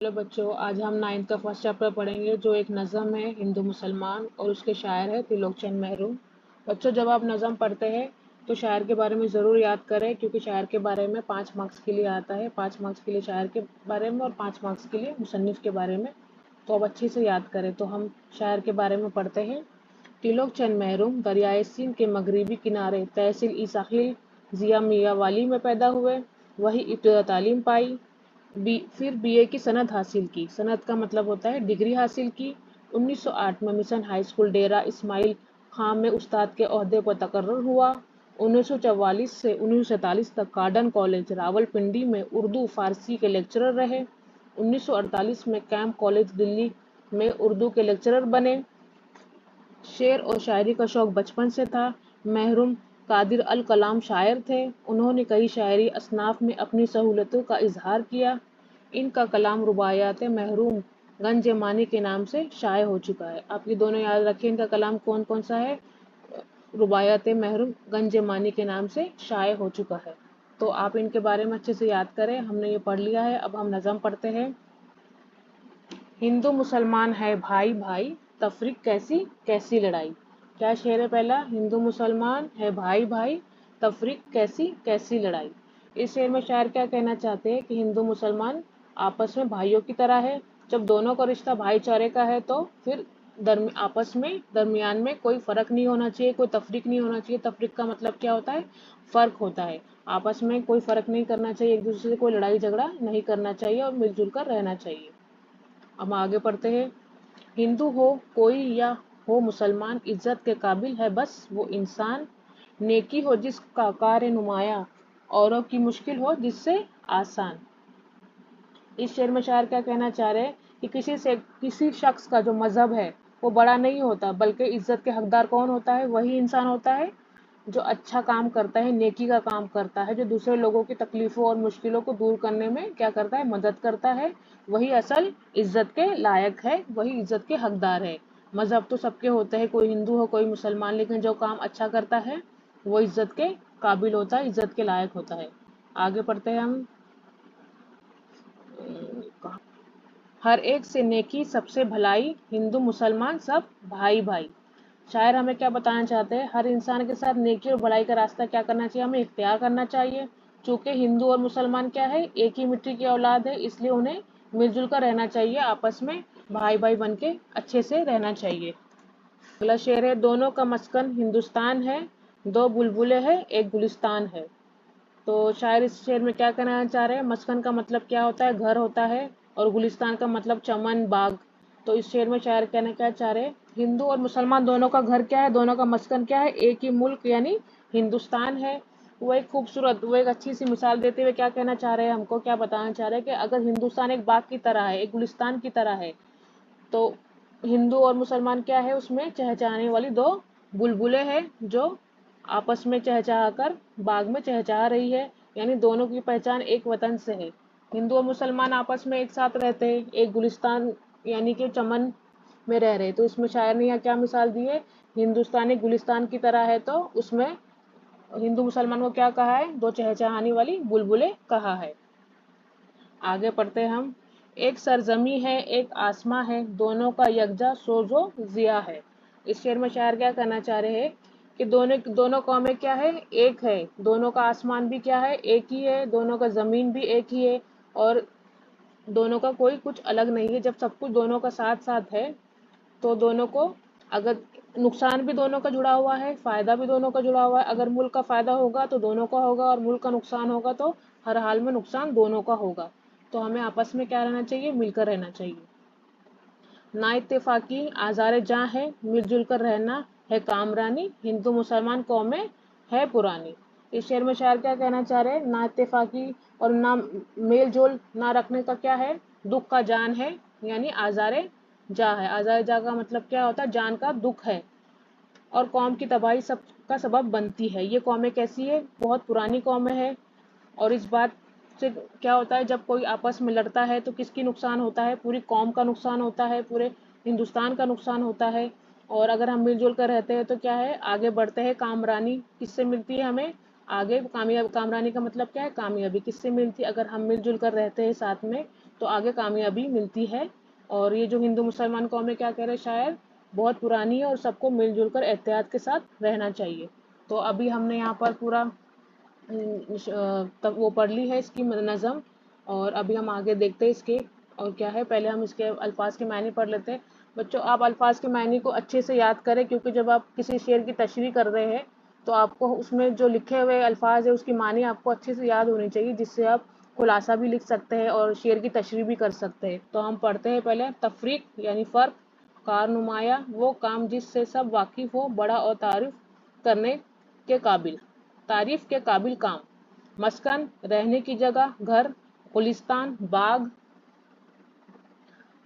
Hello बच्चों, आज हम 9th का फर्स्ट चैप्टर पढ़ेंगे जो एक नज़म है हिंदू मुसलमान और उसके शायर है त्रिलोकचंद महरून। बच्चों, जब आप नज़म पढ़ते हैं तो शायर के बारे में ज़रूर याद करें, क्योंकि शायर के बारे में 5 मार्क्स के लिए आता है। 5 मार्क्स के लिए शायर के बारे में और 5 मार्क्स के लिए मुसन्निफ के बारे में। तो अब अच्छे से याद करें। तो हम शायर के बारे में पढ़ते हैं। त्रिलोकचंद महरून दरियाए सिंध के मगरबी किनारे तहसील ईसाखिल जिया मियाँ वाली में पैदा हुए। वही इब्तदा तालीम पाई, फिर बीए की सनद हासिल की। सनद का मतलब होता है डिग्री हासिल की। 1908 में मिशन हाई स्कूल डेरा इस्माइल खां में उस्ताद के ओहदे पर तकर्रुर हुआ। 1944 से 1947 तक कार्डन कॉलेज रावलपिंडी में उर्दू फारसी के लेक्चरर रहे। 1948 में कैंप कॉलेज दिल्ली में उर्दू के लेक्चरर बने। शेर और शायरी का शौक बचपन से था। महरून कादिर अल कलाम शायर थे। उन्होंने कई शायरी असनाफ में अपनी सहूलतों का इजहार किया। इनका कलाम रुबायात महरून गंज मानी के नाम से शाये हो चुका है। आप ये दोनों याद रखें, इनका कलाम कौन कौन सा है। रुबायात महरून गंज मानी के नाम से शाये हो चुका है। तो आप इनके बारे में अच्छे से याद करें। हमने ये पढ़ लिया है। अब हम नज़म पढ़ते हैं। हिंदू मुसलमान है भाई भाई, तफरीक कैसी कैसी लड़ाई। क्या शेर है पहला। हिंदू मुसलमान है भाई भाई, तफरीक कैसी कैसी लड़ाई। इस शेर में शायर क्या कहना चाहते हैं कि हिंदू मुसलमान आपस में भाइयों की तरह है। जब दोनों का रिश्ता भाईचारे का है तो फिर आपस में दरमियान में कोई फर्क नहीं होना चाहिए, कोई तफरीक नहीं होना चाहिए। तफरीक का मतलब क्या होता है, फर्क होता है। आपस में कोई फर्क नहीं करना चाहिए, एक दूसरे से कोई लड़ाई झगड़ा नहीं करना चाहिए और मिलजुल कर रहना चाहिए। अब आगे पढ़ते हैं। हिंदू हो कोई या हो मुसलमान, इज्जत के काबिल है बस वो इंसान। नेकी हो जिसका कार्य नुमाया, औरों की मुश्किल हो जिससे आसान। इस शेर में शायर क्या कहना चाह रहे हैं कि किसी शख्स का जो मजहब है वो बड़ा नहीं होता, बल्कि इज्जत के हकदार कौन होता है, वही इंसान होता है जो अच्छा काम करता है, नेकी का काम करता है, जो दूसरे लोगों की तकलीफों और मुश्किलों को दूर करने में क्या करता है, मदद करता है। वही असल इज्जत के लायक है, वही इज्जत के हकदार है। मजहब तो सबके होते हैं, कोई हिंदू हो कोई मुसलमान, लेकिन जो काम अच्छा करता है वो इज्जत के काबिल होता है, इज्जत के लायक होता है। आगे पढ़ते हैं हम। हर एक से नेकी सबसे भलाई, हिंदू मुसलमान सब भाई भाई। शायर हमें क्या बताना चाहते हैं, हर इंसान के साथ नेकी और भलाई का रास्ता क्या करना चाहिए, हमें इख्तियार करना चाहिए। चूंकि हिंदू और मुसलमान क्या है, एक ही मिट्टी की औलाद है, इसलिए उन्हें मिलजुल कर रहना चाहिए, आपस में भाई भाई बन के अच्छे से रहना चाहिए। अगला शेर है, दोनों का मस्कन हिंदुस्तान है, दो बुलबुलें हैं एक गुलिस्तान है। तो शायर इस शेर में क्या कहना चाह रहे हैं, मस्कन का मतलब क्या होता है, घर होता है, और गुलिस्तान का मतलब चमन बाग। तो इस शेर में शायर कहना क्या चाह रहे हैं, हिंदू और मुसलमान दोनों का घर क्या है, दोनों का मस्कन क्या है, एक ही मुल्क यानी हिंदुस्तान है। वो एक अच्छी सी मिसाल देते हुए क्या कहना चाह रहे हैं, हमको क्या बताना चाह रहे हैं कि अगर हिंदुस्तान एक बाग की तरह है, एक गुलिस्तान की तरह है, तो हिंदू और मुसलमान क्या है, उसमें चहचहाने वाली दो बुलबुलें हैं जो आपस में चहचहा कर बाग में चहचहा रही है, यानी दोनों की पहचान एक वतन से है। हिंदू और मुसलमान आपस में एक साथ रहते हैं, एक गुलिस्तान यानी कि चमन में रह रहे। तो इसमें शायर ने यहाँ क्या मिसाल दी है, हिंदुस्तान एक गुलिस्तान की तरह है, तो उसमें हिंदू मुसलमान को क्या कहा है, दो चहचहाने वाली बुलबुलें कहा है। आगे पढ़ते हैं हम। एक सरजमी है एक आसमां है, दोनों का यकजा सोजो जिया है। इस शेर में शायर क्या कहना चाह रहे हैं कि दोनों दोनों कौमें क्या है, एक है, दोनों का आसमान भी क्या है, एक ही है, दोनों का जमीन भी एक ही है, और दोनों का कोई कुछ अलग नहीं है। जब सब कुछ दोनों का साथ साथ है तो दोनों को, अगर नुकसान भी दोनों का जुड़ा हुआ है, फायदा भी दोनों का जुड़ा हुआ है। अगर मुल्क का फायदा होगा तो दोनों का होगा, और मुल्क का नुकसान होगा तो हर हाल में नुकसान दोनों का होगा। तो हमें आपस में क्या रहना चाहिए, मिलकर रहना चाहिए। ना इत्तेफाकी आज़ार जहाँ है, मिलजुल कर रहना है कामरानी, हिंदू मुसलमान कौमें है पुरानी। इस शेर में शायर क्या कहना चाह रहे हैं, ना इत्तेफाकी और ना मेल जोल ना रखने का क्या है, दुख का जान है, यानी आज़ार जा है। आज़ार जा का मतलब क्या होता है, जान का दुख है, और कौम की तबाही सब का सबब बनती है। ये कौमें कैसी है, बहुत पुरानी कौमें है। और इस बात से क्या होता है, जब कोई आपस में लड़ता है तो किसकी नुकसान होता है, पूरी कौम का नुकसान होता है, पूरे हिंदुस्तान का नुकसान होता है। और अगर हम मिलजुल कर रहते हैं तो क्या है, आगे बढ़ते हैं, कामरानी किससे मिलती है हमें, आगे कामयाब, कामरानी का मतलब क्या है, कामयाबी किससे मिलती है, अगर हम मिलजुल कर रहते हैं साथ में तो आगे कामयाबी मिलती है। और ये जो हिंदू मुसलमान कौम है, क्या कह रहे हैं शायर, बहुत पुरानी है और सबको मिलजुल कर एहतियात के साथ रहना चाहिए। तो अभी हमने यहाँ पर पूरा तब वो पढ़ ली है इसकी नज़म, और अभी हम आगे देखते हैं इसके और क्या है। पहले हम इसके अल्फाज के मायने पढ़ लेते हैं। बच्चों, आप अल्फाज के मायने को अच्छे से याद करें, क्योंकि जब आप किसी शेर की तशरीह कर रहे हैं तो आपको उसमें जो लिखे हुए अल्फाज है उसकी मानी आपको अच्छे से याद होनी चाहिए, जिससे आप खुलासा भी लिख सकते हैं और शेर की तशरीह भी कर सकते हैं। तो हम पढ़ते हैं पहले तफरीक यानी फ़र्क, कार नुमाया वो काम जिससे सब वाकिफ हो, बड़ा और तारीफ के काबिल काम, मस्कन रहने की जगह, घर, गुलिस्तान बाग,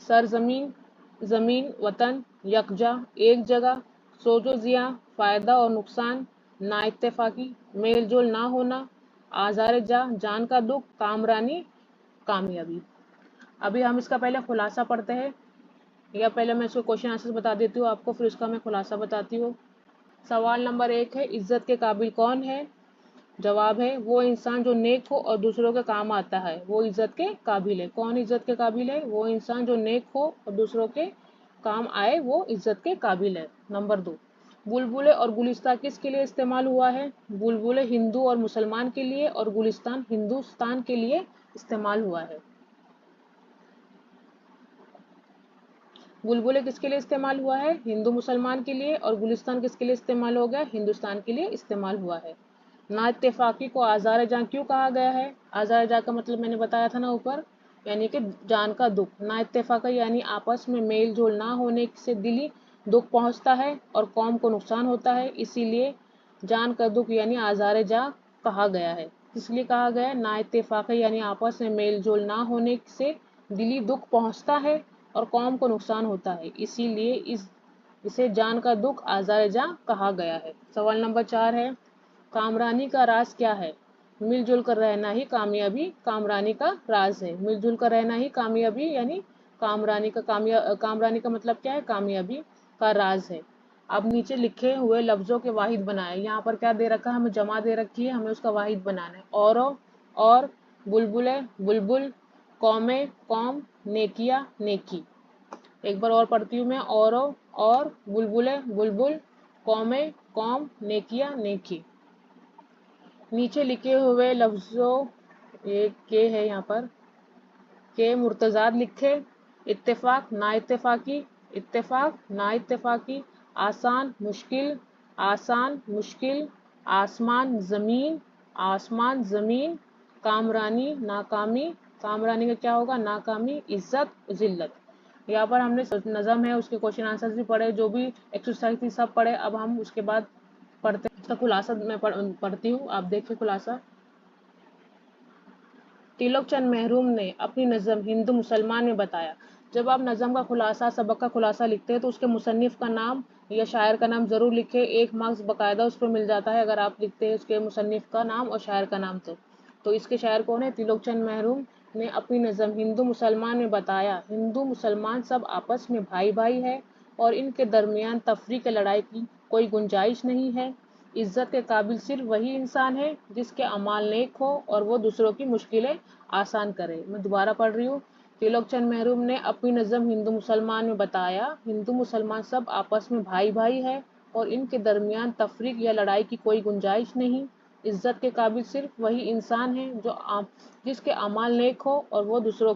सरजमीन जमीन, वतन, यकजा एक जगह, सोजो जिया फायदा और नुकसान, ना इत्तेफाकी मेल जोल ना होना, आज़ार जा जान का दुख, कामरानी कामयाबी। अभी हम इसका पहले खुलासा पढ़ते हैं, या पहले मैं इसको क्वेश्चन आंसर बता देती हूँ आपको, फिर उसका मैं खुलासा बताती हूँ। सवाल नंबर 1 है, इज्जत के काबिल कौन है? जवाब है, वो इंसान जो नेक हो और दूसरों के काम आता है, वो इज्जत के काबिल है। कौन इज्जत के काबिल है? वो इंसान जो नेक हो और दूसरों के काम आए, वो इज्जत के काबिल है। नंबर 2, बुलबुले और गुलिस्तान किसके लिए इस्तेमाल हुआ है? बुलबुले हिंदू और मुसलमान के लिए और गुलिस्तान हिंदुस्तान के लिए इस्तेमाल हुआ है। बुलबुले किसके लिए इस्तेमाल हुआ है? हिंदू मुसलमान के लिए। और गुलिस्तान किसके लिए इस्तेमाल हो गया? हिंदुस्तान के लिए इस्तेमाल हुआ है। ना इत्तेफाकी को आज़ार जान क्यों कहा गया है? आज़ार जान का मतलब मैंने बताया था ना ऊपर, यानी कि जान का दुख। ना इत्तेफाका यानी आपस में मेल जोल ना होने से दिली दुख पहुंचता है और कौम को नुकसान होता है, इसीलिए जान का दुख यानी आज़ार जा कहा गया है। इसलिए कहा गया है, ना इत्तेफाका यानी आपस में मेल जोल ना होने से दिली दुख पहुंचता है और कौम को नुकसान होता है, इसीलिए इसे जान का दुख आज़ार जा कहा गया है। सवाल नंबर 4 है, कामरानी का राज क्या है? मिलजुल कर रहना ही कामयाबी कामरानी का राज है। मिलजुल कर रहना ही कामयाबी यानी कामरानी का मतलब क्या है? कामयाबी का राज है। अब नीचे लिखे हुए लफ्जों के वाहिद बनाए। यहाँ पर क्या दे रखा है? हमें जमा दे रखी है, हमें उसका वाहिद बनाना है। और, बुलबुले बुलबुल, कौमे कौम, नेकिया नेकी। एक बार और पढ़ती हूँ मैं, और बुलबुले बुलबुल, कौमे कौम, नेकिया नेकी। नीचे लिखे हुए लफ्जों, ये के है यहाँ पर, के मुर्तजाद लिखे। इत्तेफाक ना इत्तेफाकी, इत्तेफाक ना इत्तेफाकी, आसान मुश्किल, आसान मुश्किल, आसमान जमीन, आसमान जमीन, कामरानी नाकामी, कामरानी का क्या होगा? नाकामी, इज्जत जिल्लत। यहाँ पर हमने नज़म है उसके क्वेश्चन आंसर्स भी पढ़े, जो भी एक्सरसाइज थी सब पढ़े। अब हम उसके बाद पढ़ते हैं इसका खुलासा। मैं पढ़ती हूँ, आप देखिए खुलासा। तिलक चंद महरूम ने अपनी नज़म हिंदू मुसलमान में बताया। जब आप नज़म का खुलासा, सबक का खुलासा लिखते हैं तो उसके मुसन्निफ का नाम या शायर का नाम ज़रूर लिखें। 1 मार्क्स बाकायदा उस पर मिल जाता है अगर आप लिखते हैं उसके मुसन्निफ का नाम और शायर का नाम। तो इसके शायर कौन है? तिलक चंद महरूम ने अपनी नज़म हिंदू मुसलमान में बताया, हिंदू मुसलमान सब आपस में भाई भाई है और इनके दरमियान तफरीक लड़ाई की कोई गुंजाइश नहीं है। इज्जत के काबिल सिर्फ वही इंसान है जिसके अमाल नेक हो और वो दूसरों की मुश्किलें आसान करे। मैं दोबारा पढ़ रही हूँ। तिलक चंद महरूम ने अपनी नज़म हिंदू मुसलमान में बताया, हिंदू मुसलमान सब आपस में भाई भाई है और इनके दरमियान तफरीक या लड़ाई की कोई गुंजाइश नहीं। इज्जत के काबिल सिर्फ वही इंसान है जिसके अमाल नेक हो और वो दूसरों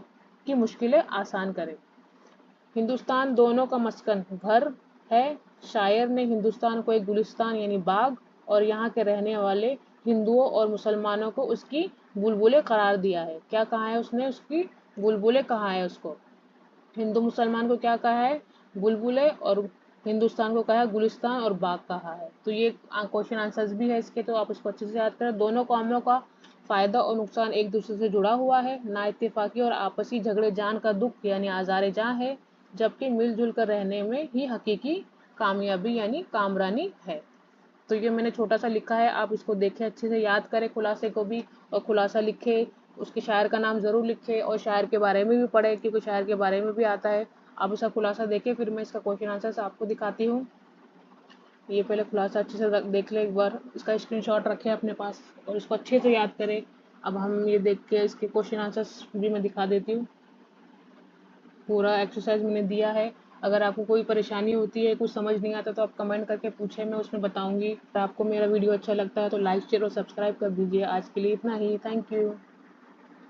की मुश्किलें आसान करे। हिंदुस्तान दोनों का मस्कन घर है। शायर ने हिंदुस्तान को एक गुलिस्तान यानी बाग और यहाँ के रहने वाले हिंदुओं और मुसलमानों को उसकी बुलबुलें करार दिया है। क्या कहा है उसने? उसकी बुलबुलें कहा है उसको। हिंदू मुसलमान को क्या कहा है? बुलबुलें, और हिंदुस्तान को कहा है गुलिस्तान और बाग कहा है। तो ये क्वेश्चन आंसर्स भी है इसके, तो आप इसको अच्छे से याद करें। दोनों कौमों का फायदा और नुकसान एक दूसरे से जुड़ा हुआ है। ना इत्तेफाकी और आपसी झगड़े जान का दुख यानी आज़ार जां है, जबकि मिलजुल कर रहने में ही हकीकी कामयाबी यानी कामरानी है। तो ये मैंने छोटा सा लिखा है, आप इसको देखें, अच्छे से याद करें खुलासे को भी, और खुलासा लिखे, उसके शायर का नाम ज़रूर लिखे और शायर के बारे में भी पढ़े, क्योंकि शायर के बारे में भी आता है। आप उसका खुलासा देखें, फिर मैं इसका क्वेश्चन आंसर आपको दिखाती हूँ। ये पहले खुलासा अच्छे से देख ले एक बार, इसका स्क्रीनशॉट रखें अपने पास और इसको अच्छे से याद करें। अब हम ये देख के इसके क्वेश्चन आंसर्स भी मैं दिखा देती हूँ। पूरा एक्सरसाइज मैंने दिया है। अगर आपको कोई परेशानी होती है, कुछ समझ नहीं आता, तो आप कमेंट करके पूछें, मैं उसमें बताऊंगी। अगर आपको मेरा वीडियो अच्छा लगता है तो लाइक शेयर और सब्सक्राइब कर दीजिए। आज के लिए इतना ही। Thank you.